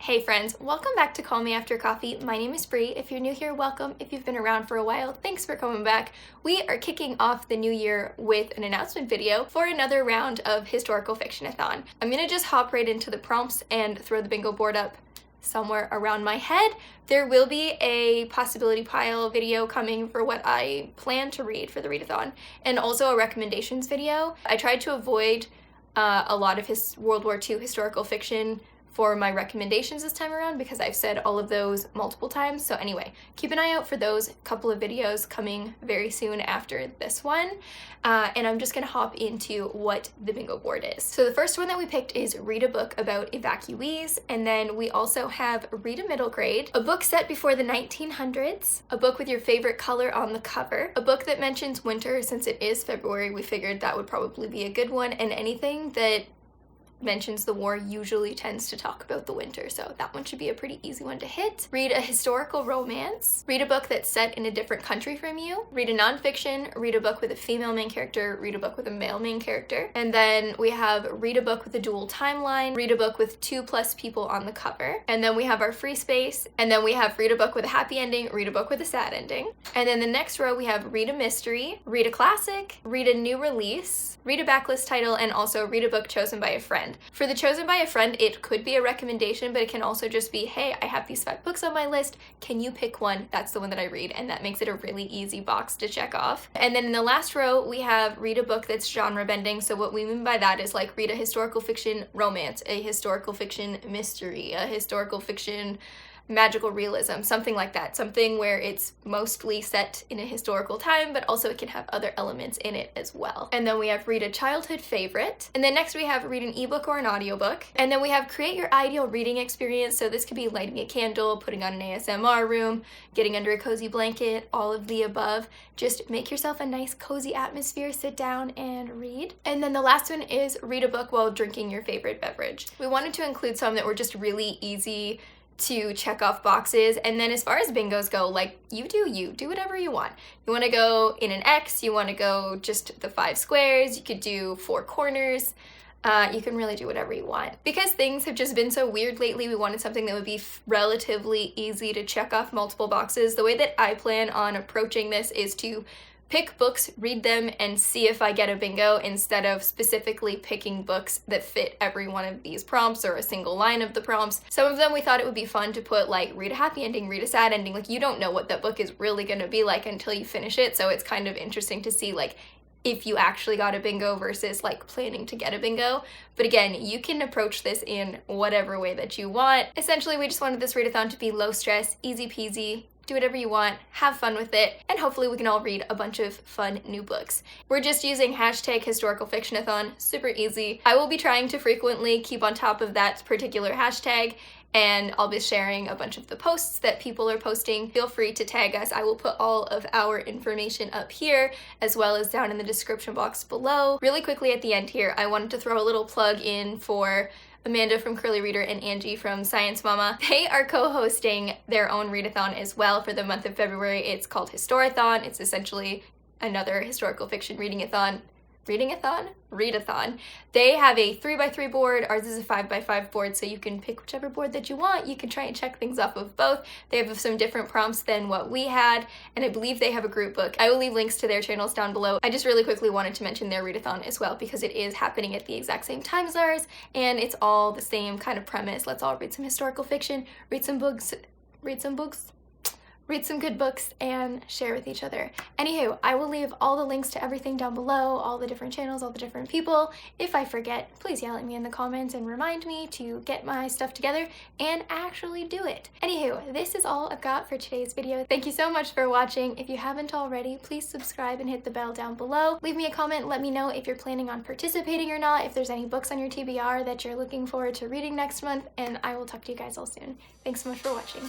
Hey friends, welcome back to Call Me After Coffee. My name is Bree. If you're new here, welcome. If you've been around for a while, thanks for coming back. We are kicking off the new year with an announcement video for another round of Historical Fictionathon. I'm gonna just hop right into the prompts and throw the bingo board up somewhere around my head. There will be a possibility pile video coming for what I plan to read for the readathon, and also a recommendations video. I tried to avoid a lot of World War II historical fiction for my recommendations this time around because I've said all of those multiple times. So anyway, keep an eye out for those couple of videos coming very soon after this one. And I'm just gonna hop into what the bingo board is. So the first one that we picked is read a book about evacuees. And then we also have read a middle grade, a book set before the 1900s, a book with your favorite color on the cover, a book that mentions winter. Since it is February, we figured that would probably be a good one, and anything that mentions the war usually tends to talk about the winter, so that one should be a pretty easy one to hit. Read a historical romance, read a book that's set in a different country from you, read a nonfiction, read a book with a female main character, read a book with a male main character, and then we have read a book with a dual timeline, read a book with 2+ people on the cover, and then we have our free space, and then we have read a book with a happy ending, read a book with a sad ending, and then the next row we have read a mystery, read a classic, read a new release, read a backlist title, and also read a book chosen by a friend. For the chosen by a friend, it could be a recommendation, but it can also just be, hey, I have these 5 books on my list, can you pick one? That's the one that I read, and that makes it a really easy box to check off. And then in the last row, we have read a book that's genre bending. So what we mean by that is like read a historical fiction romance, a historical fiction mystery, a historical fiction magical realism, something like that, something where it's mostly set in a historical time, but also it can have other elements in it as well. And then we have read a childhood favorite, and then next we have read an ebook or an audiobook, and then we have create your ideal reading experience. So this could be lighting a candle, putting on an ASMR room, getting under a cozy blanket, all of the above. Just make yourself a nice cozy atmosphere, sit down and read. And then the last one is read a book while drinking your favorite beverage. We wanted to include some that were just really easy to check off boxes, and then as far as bingos go, like you do whatever you want. You want to go in an X, you want to go just the 5 squares, you could do 4 corners, you can really do whatever you want. Because things have just been so weird lately, we wanted something that would be relatively easy to check off multiple boxes. The way that I plan on approaching this is to pick books, read them, and see if I get a bingo instead of specifically picking books that fit every one of these prompts or a single line of the prompts. Some of them we thought it would be fun to put like read a happy ending, read a sad ending. Like you don't know what that book is really gonna be like until you finish it, so it's kind of interesting to see like if you actually got a bingo versus like planning to get a bingo. But again, you can approach this in whatever way that you want. Essentially, we just wanted this readathon to be low stress, easy peasy, do whatever you want, have fun with it, and hopefully we can all read a bunch of fun new books. We're just using hashtag historical fictionathon, super easy. I will be trying to frequently keep on top of that particular hashtag, and I'll be sharing a bunch of the posts that people are posting. Feel free to tag us. I will put all of our information up here as well as down in the description box below. Really quickly at the end here, I wanted to throw a little plug in for Amanda from Curly Reader and Angie from Science Mama. They are co-hosting their own readathon as well for the month of February. It's called Historathon. It's essentially another historical fiction readathon. They have a 3x3 board. Ours is a 5x5 board, so you can pick whichever board that you want. You can try and check things off of both. They have some different prompts than what we had, and I believe they have a group book. I will leave links to their channels down below. I just really quickly wanted to mention their readathon as well because it is happening at the exact same time as ours, and it's all the same kind of premise. Let's all read some historical fiction, read some good books, and share with each other. Anywho, I will leave all the links to everything down below, all the different channels, all the different people. If I forget, please yell at me in the comments and remind me to get my stuff together and actually do it. Anywho, this is all I've got for today's video. Thank you so much for watching. If you haven't already, please subscribe and hit the bell down below. Leave me a comment, let me know if you're planning on participating or not, if there's any books on your TBR that you're looking forward to reading next month, and I will talk to you guys all soon. Thanks so much for watching.